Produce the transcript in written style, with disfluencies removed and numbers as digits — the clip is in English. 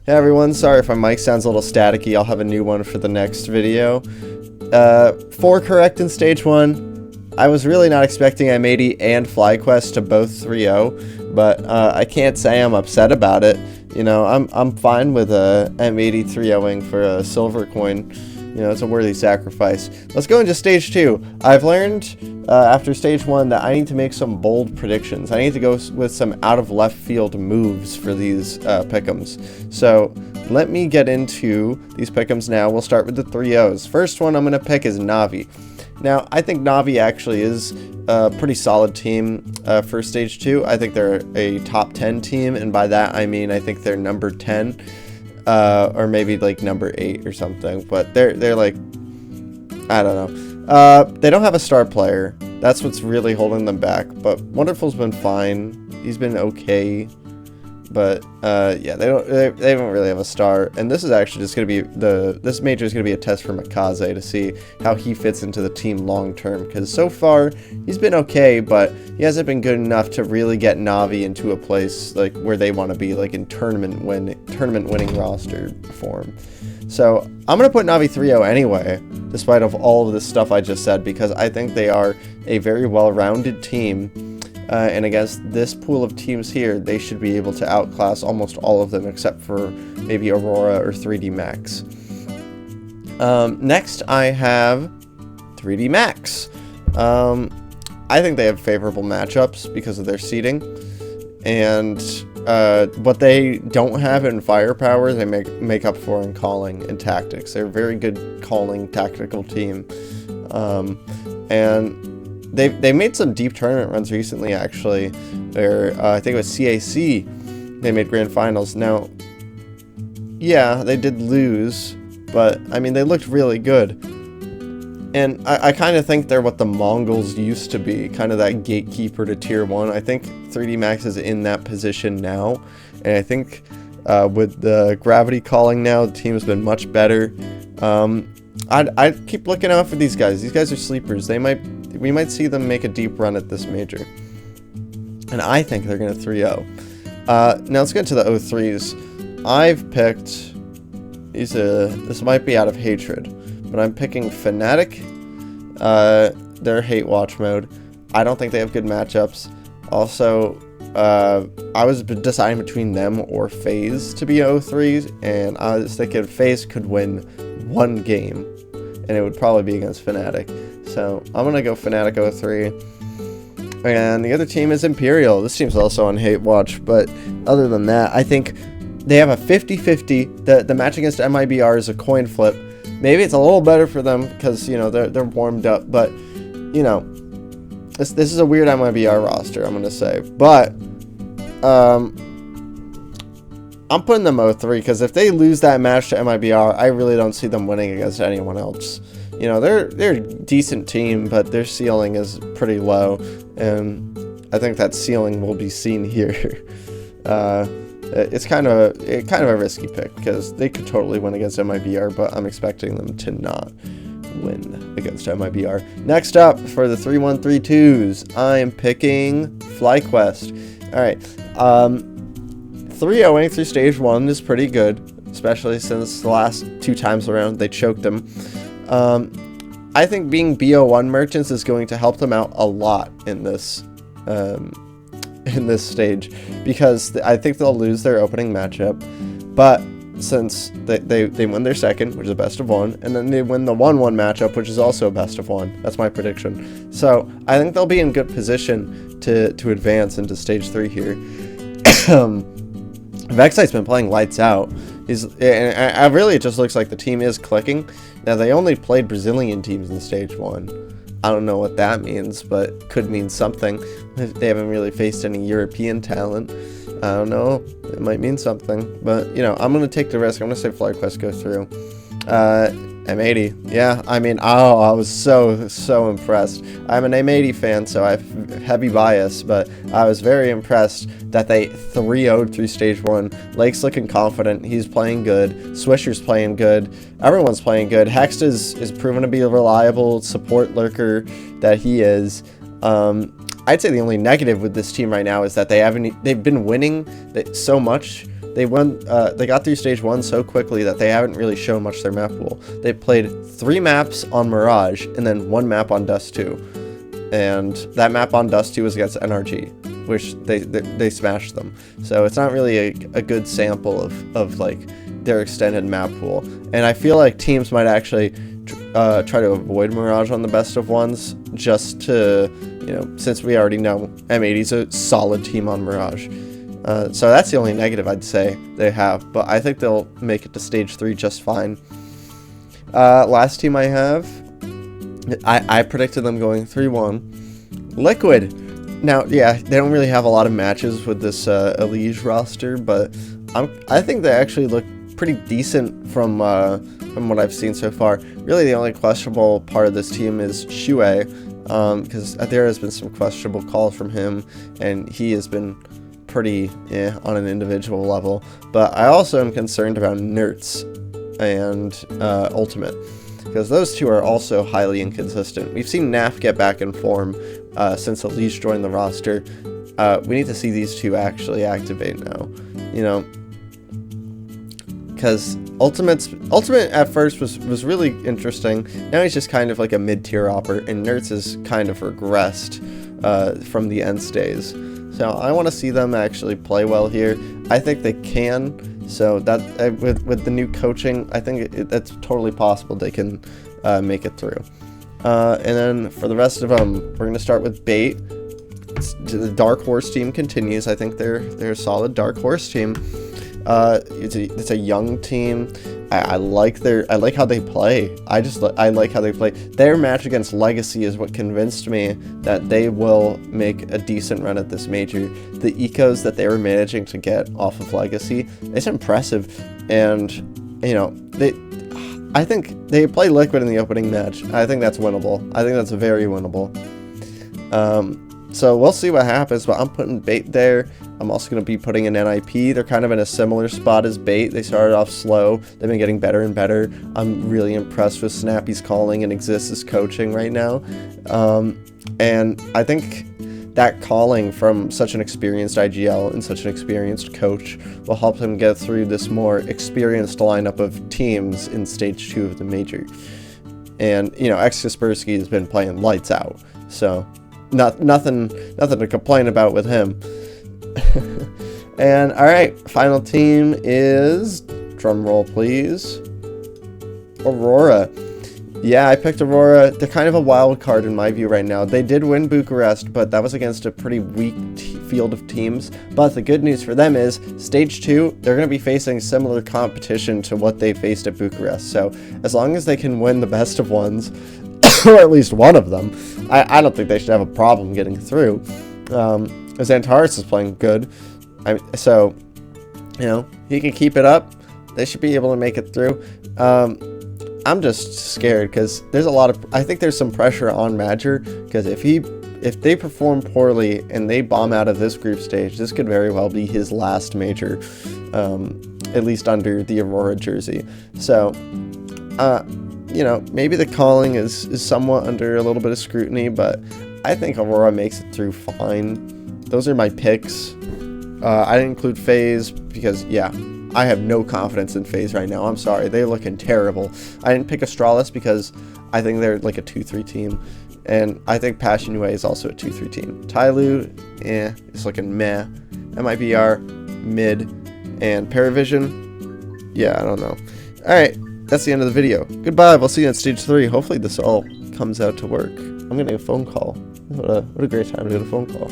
Hey everyone, sorry if my mic sounds a little staticky. I'll have a new one for the next video. 4 correct in stage 1. I was really not expecting M80 and FlyQuest to both 3-0, but I can't say I'm upset about it. You know, I'm fine with M80 3-0ing for a silver coin. You know, it's a worthy sacrifice. Let's go into stage 2. I've learned after stage 1 that I need to make some bold predictions. I need to go with some out of left field moves for these pick'ems. So let me get into these pick'ems now. We'll start with the 3-0s. First one I'm going to pick is Navi. Now, I think Navi actually is a pretty solid team for stage 2. I think they're a top 10 team, and by that I mean I think they're number 10. Or maybe like number 8 or something, but they're like, I don't know. They don't have a star player. That's what's really holding them back. But Wonderful's been fine. He's been okay. But yeah, they don't really have a star. And this is actually just gonna be this major is gonna be a test for Mikaze to see how he fits into the team long term. Because so far he's been okay, but he hasn't been good enough to really get Navi into a place like where they want to be, like in tournament winning roster form. So I'm gonna put Navi 3-0 anyway, despite of all of this stuff I just said, because I think they are a very well-rounded team. And against this pool of teams here, they should be able to outclass almost all of them except for maybe Aurora or 3D Max. Next, I have 3D Max. I think they have favorable matchups because of their seeding. And what they don't have in firepower, they make up for in calling and tactics. They're a very good calling tactical team. And they made some deep tournament runs recently, actually. Where I think it was CAC, they made grand finals. Now, yeah, they did lose, but I mean they looked really good. And I kind of think they're what the Mongols used to be, kind of that gatekeeper to tier 1. I think 3D Max is in that position now, and I think with the gravity calling now, the team's been much better. I'd keep looking out for these guys. These guys are sleepers. We might see them make a deep run at this major. And I think they're going to 3-0. Now let's get to the 03s. I've picked... This might be out of hatred, but I'm picking Fnatic. They're hate watch mode. I don't think they have good matchups. Also, I was deciding between them or FaZe to be 03s, and I was thinking FaZe could win one game, and it would probably be against Fnatic. So I'm going to go Fnatic 03. And the other team is Imperial. This team's also on hate watch, but other than that, I think they have a 50-50. The match against MIBR is a coin flip. Maybe it's a little better for them because, you know, they're warmed up, but, you know, this is a weird MIBR roster, I'm going to say. But I'm putting them 03 because if they lose that match to MIBR, I really don't see them winning against anyone else. You know, they're a decent team, but their ceiling is pretty low, and I think that ceiling will be seen here. It's kind of a risky pick because they could totally win against MIBR, but I'm expecting them to not win against MIBR. Next up, for the 3-1-3-2s, I am picking FlyQuest. All right, 3-0ing through stage 1 is pretty good, especially since the last 2 times around they choked them. I think being BO1 merchants is going to help them out a lot in this stage, because I think they'll lose their opening matchup, but since they win their second, which is a best of 1, and then they win the 1-1 matchup, which is also a best of 1. That's my prediction. So I think they'll be in good position to advance into stage 3 here. Vexite's been playing lights out. And really, it just looks like the team is clicking. Now, they only played Brazilian teams in stage 1. I don't know what that means, but could mean something. They haven't really faced any European talent. I don't know. It might mean something. But, you know, I'm going to take the risk. I'm going to say FlyQuest go through. M80. Yeah, I mean, I was so impressed. I'm an M80 fan, so I have heavy bias, but I was very impressed that they 3-0'd through stage 1. Lake's looking confident. He's playing good. Swisher's playing good. Everyone's playing good. Hext is proven to be a reliable support lurker that he is. I'd say the only negative with this team right now is that they've been winning so much They got through stage 1 so quickly that they haven't really shown much their map pool. They played 3 maps on Mirage and then 1 map on Dust 2. And that map on Dust 2 was against NRG, which they smashed them. So it's not really a good sample of like their extended map pool. And I feel like teams might actually try to avoid Mirage on the best of ones, just to, you know, since we already know M80's a solid team on Mirage. So that's the only negative I'd say they have, but I think they'll make it to stage 3 just fine. Last team I have, I predicted them going 3-1. Liquid. Now, yeah, they don't really have a lot of matches with this Elige roster, but I think they actually look pretty decent from what I've seen so far. Really, the only questionable part of this team is Shue, because there has been some questionable calls from him, and he has been pretty on an individual level. But I also am concerned about Nertz and Ultimate, because those two are also highly inconsistent. We've seen Naf get back in form since Elige joined the roster. We need to see these two actually activate now, you know, because Ultimate at first was really interesting. Now he's just kind of like a mid-tier opper, and Nertz has kind of regressed from the end stays. So I want to see them actually play well here. I think they can. So that with the new coaching, I think that's totally possible they can make it through. And then for the rest of them, we're going to start with Bait. The Dark Horse team continues. I think they're a solid Dark Horse team. It's a young team. I like how they play. I like how they play. Their match against Legacy is what convinced me that they will make a decent run at this major. The ecos that they were managing to get off of Legacy, it's impressive. And you know, I think they play Liquid in the opening match. I think that's winnable. I think that's very winnable. So we'll see what happens, but I'm putting Bait there. I'm also going to be putting in NIP. They're kind of in a similar spot as Bait. They started off slow. They've been getting better and better. I'm really impressed with Snappy's calling and Exist's coaching right now. And I think that calling from such an experienced IGL and such an experienced coach will help him get through this more experienced lineup of teams in stage 2 of the major. And, you know, X-Kaspersky has been playing lights out. So nothing to complain about with him. And alright, final team is, drum roll please, Aurora. Yeah, I picked Aurora. They're kind of a wild card in my view right now. They did win Bucharest, but that was against a pretty weak field of teams. But the good news for them is, stage 2, they're going to be facing similar competition to what they faced at Bucharest. So as long as they can win the best of ones, or at least one of them, I don't think they should have a problem getting through. Xantares is playing good, so, you know, he can keep it up. They should be able to make it through. I'm just scared because there's I think there's some pressure on Madger, because if they perform poorly and they bomb out of this group stage, this could very well be his last major, at least under the Aurora jersey. So, you know, maybe the calling is somewhat under a little bit of scrutiny, but I think Aurora makes it through fine. Those are my picks. I didn't include FaZe because, yeah, I have no confidence in FaZe right now. I'm sorry. They're looking terrible. I didn't pick Astralis because I think they're like a 2-3 team. And I think Passion UA is also a 2-3 team. Tyloo, it's looking meh. MIBR, mid. And Paravision, yeah, I don't know. Alright, that's the end of the video. Goodbye. We'll see you on stage 3. Hopefully this all comes out to work. I'm getting a phone call. What a great time to get a phone call.